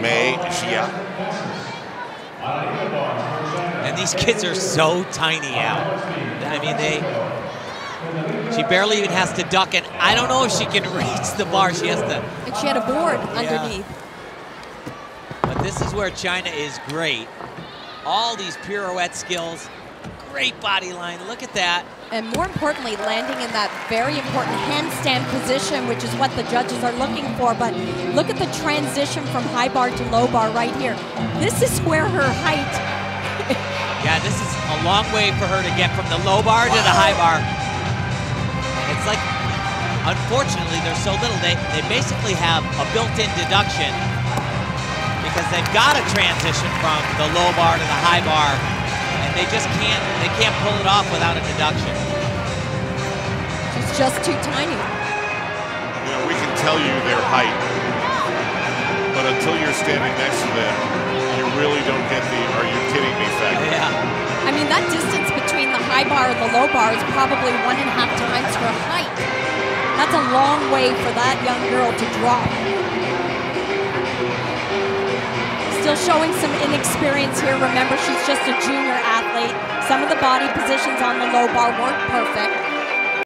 Mei Jie. And these kids are so tiny out. I mean, she barely even has to duck, and I don't know if she can reach the bar. She has to. And she had a board underneath. But this is where China is great. All these pirouette skills, great body line. Look at that. And more importantly, landing in that very important handstand position, which is what the judges are looking for. But look at the transition from high bar to low bar right here. This is where her height. Yeah, this is a long way for her to get from the low bar to the high bar. It's like, unfortunately, there's so little. They basically have a built-in deduction because they've got to transition from the low bar to the high bar, and they just can't pull it off without a deduction. She's just too tiny. You know, we can tell you their height, but until you're standing next to them, you really don't get the "are you kidding me" factor. Yeah. I mean, that distance between the high bar and the low bar is probably 1.5 times her height. That's a long way for that young girl to drop. Still showing some inexperience here. Remember, she's just a junior athlete. Some of the body positions on the low bar weren't perfect.